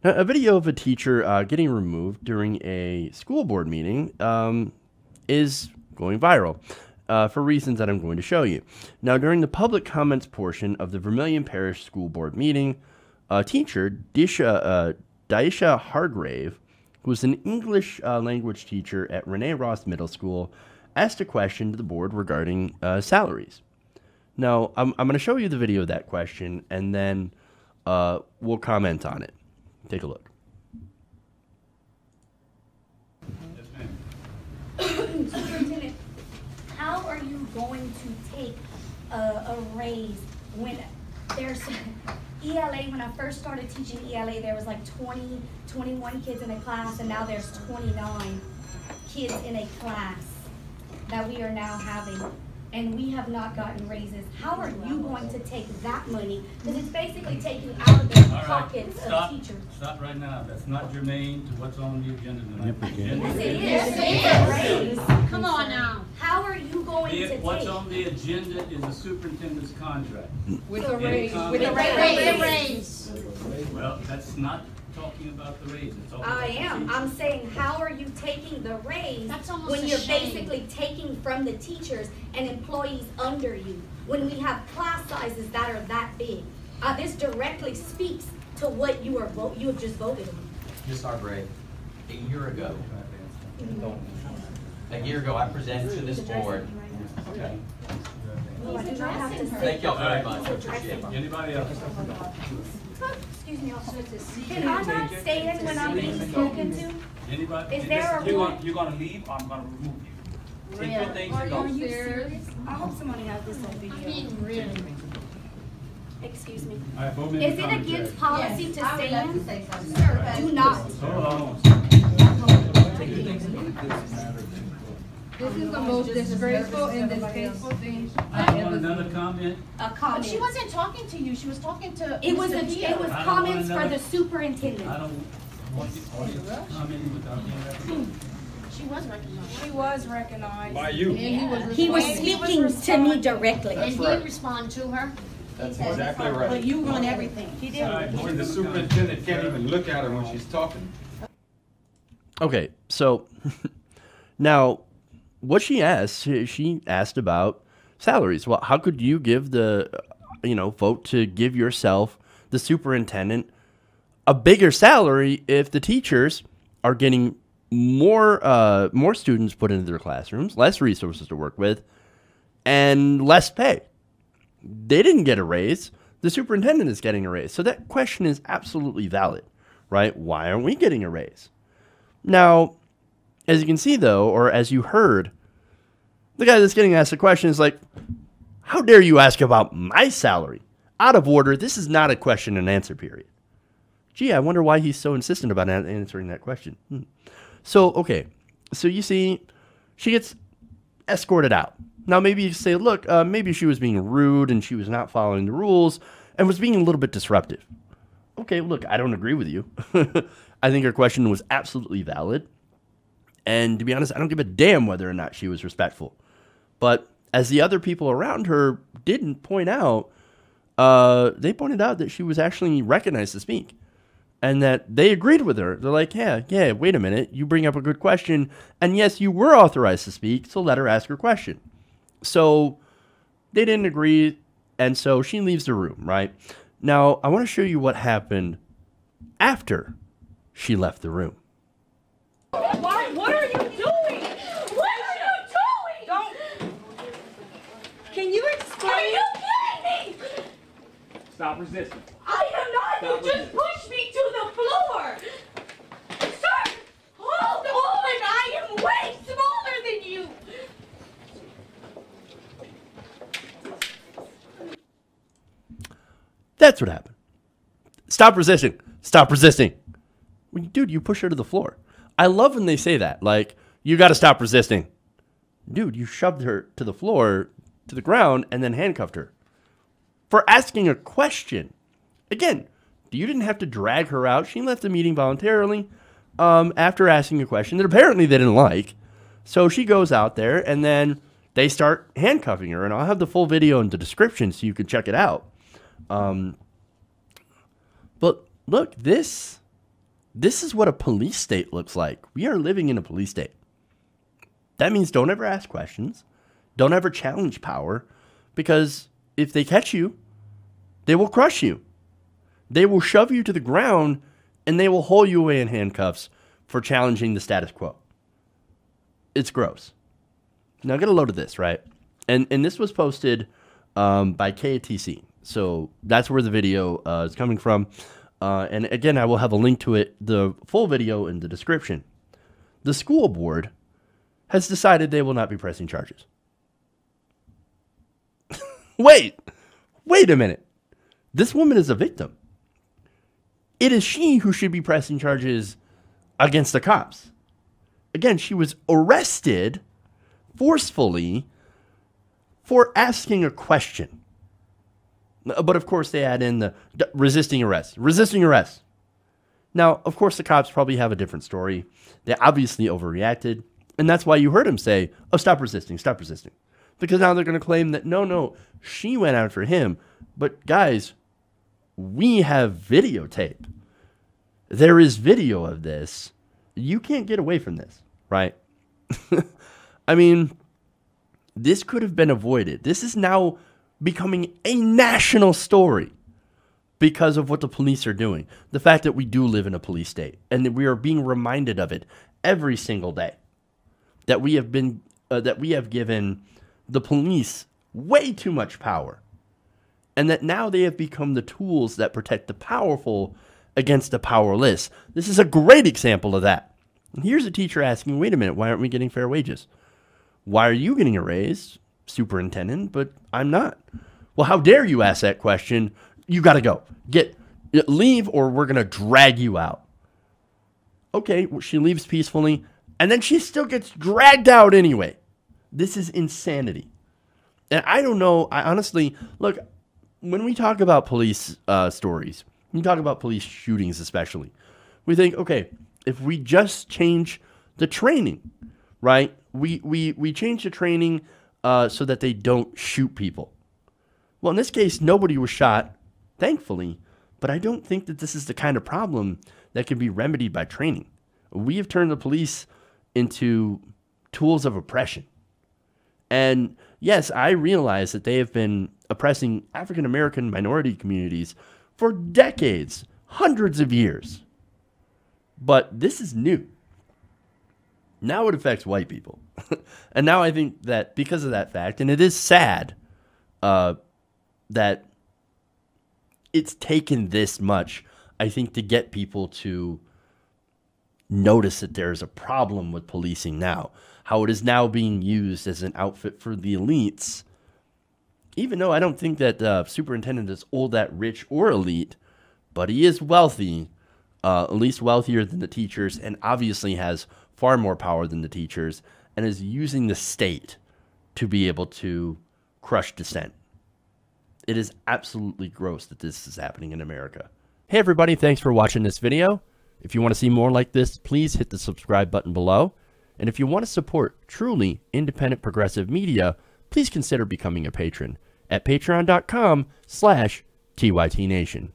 A video of a teacher getting removed during a school board meeting is going viral for reasons that I'm going to show you. Now, during the public comments portion of the Vermilion Parish school board meeting, a teacher, Deyshia Hargrave, who was an English language teacher at Rene Rost Middle School, asked a question to the board regarding salaries. Now, I'm going to show you the video of that question, and then we'll comment on it. Take a look. Superintendent, how are you going to take a raise when there's ELA? When I first started teaching ELA, there was like 20, 21 kids in a class, and now there's 29 kids in a class that we are now having, and we have not gotten raises. How are you going to take that money? Because it's basically taking out of the pockets of teachers. Stop right now. That's not germane to what's on the agenda tonight. Yes, it is. Yes, it is. Come on now. How are you going to take? What's on the agenda is the superintendent's contract. With a raise. With a raise. Well, that's not talking about the raise. It's I am. I'm saying, how are you taking the raise when you're basically taking from the teachers and employees under you, when we have class sizes that are that big? This directly speaks to what you have just voted on. Ms. Hargrave, a year ago, I presented to this board. Okay. Thank y'all very much. I appreciate it. Anybody else? Excuse me, officer. Can I not stand when I'm being spoken to? Anybody? Is there a rule? You're gonna leave, or I'm gonna remove you. Take your things and go. Are you serious? I hope somebody has this on video. I mean, really. Excuse me. All right, 4 minutes. Is it against policy to stand? Sir, Do not. Hold on. This is the most disgraceful and distasteful thing I I want ever another seen. comment. A But comment. she wasn't talking to you. She was talking to It was Mr. Pio. it was I don't comments want for another- the superintendent. I don't want the audience commenting without being recognized. She was recognized. She was recognized. By you. And He was speaking to me directly. And he responded to her. That's exactly But right. you run everything. He did. All right, 4 When the minutes superintendent can't even look at her when she's talking. Okay, so now what she asked about salaries. Well, how could you give the, vote to give yourself, the superintendent, a bigger salary if the teachers are getting more students put into their classrooms, less resources to work with, and less pay? They didn't get a raise. The superintendent is getting a raise. So that question is absolutely valid, right? Why aren't we getting a raise? Now, as you can see, though, or as you heard, the guy that's getting asked the question is like, how dare you ask about my salary? Out of order. This is not a question and answer period. Gee, I wonder why he's so insistent about answering that question. So, okay. So you see, she gets escorted out. Now, maybe you say, look, maybe she was being rude and she was not following the rules and was being a little bit disruptive. Okay, look, I don't agree with you. I think her question was absolutely valid. And to be honest, I don't give a damn whether or not she was respectful. But as the other people around her didn't point out, they pointed out that she was actually recognized to speak. And that they agreed with her. They're like, yeah, wait a minute. You bring up a good question. And yes, you were authorized to speak, so let her ask her question. So they didn't agree, and so she leaves the room, right? Now, I want to show you what happened after she left the room. What are you doing? What are you doing? Don't. Can you explain? Are you kidding me? Stop resisting. I am not. You just pushed me to the floor. Sir, hold on. I am way smaller than you. That's what happened. Stop resisting. Stop resisting. Well, dude, you push her to the floor. I love when they say that. Like, you got to stop resisting. Dude, you shoved her to the floor, to the ground, and then handcuffed her for asking a question. Again, you didn't have to drag her out. She left the meeting voluntarily after asking a question that apparently they didn't like. So she goes out there, and then they start handcuffing her. And I'll have the full video in the description so you can check it out. But look, this This is what a police state looks like. We are living in a police state. That means don't ever ask questions. Don't ever challenge power, because if they catch you, they will crush you. They will shove you to the ground, and they will haul you away in handcuffs for challenging the status quo. It's gross. Now get a load of this, right? And this was posted by KATC. So that's where the video is coming from. And again, I will have a link to it, the full video, in the description. The school board has decided they will not be pressing charges. Wait a minute. This woman is a victim. It is she who should be pressing charges against the cops. Again, she was arrested forcefully for asking a question. But of course, they add in the resisting arrest. Resisting arrest. Now, of course, the cops probably have a different story. They obviously overreacted. And that's why you heard him say, oh, stop resisting, stop resisting. Because now they're going to claim that, no, she went after him. But guys, we have videotape. There is video of this. You can't get away from this, right? I mean, this could have been avoided. This is now becoming a national story because of what the police are doing. The fact that we do live in a police state and that we are being reminded of it every single day. That we have been, that we have given the police way too much power. And that now they have become the tools that protect the powerful against the powerless. This is a great example of that. And here's a teacher asking, wait a minute, why aren't we getting fair wages? Why are you getting a raise, superintendent, but I'm not? Well, how dare you ask that question? You got to go. Leave or we're going to drag you out. Okay, well, she leaves peacefully, and then she still gets dragged out anyway. This is insanity. And I don't know, I honestly, look, when we talk about police stories, we talk about police shootings especially, we think, okay, if we just change the training, right? We change the training so that they don't shoot people. Well, in this case, nobody was shot, thankfully, but I don't think that this is the kind of problem that can be remedied by training. We have turned the police into tools of oppression. And yes, I realize that they have been oppressing African American minority communities for decades, hundreds of years. But this is new. Now it affects white people. And now I think that because of that fact, and it is sad that it's taken this much, I think, to get people to notice that there's a problem with policing now. How it is now being used as an outfit for the elites. Even though I don't think that the superintendent is all that rich or elite, but he is wealthy, at least wealthier than the teachers, and obviously has far more power than the teachers, and is using the state to be able to crush dissent. It is absolutely gross that this is happening in America. Hey everybody, thanks for watching this video. If you want to see more like this, please hit the subscribe button below. And if you want to support truly independent progressive media, please consider becoming a patron at patreon.com/TYTNation.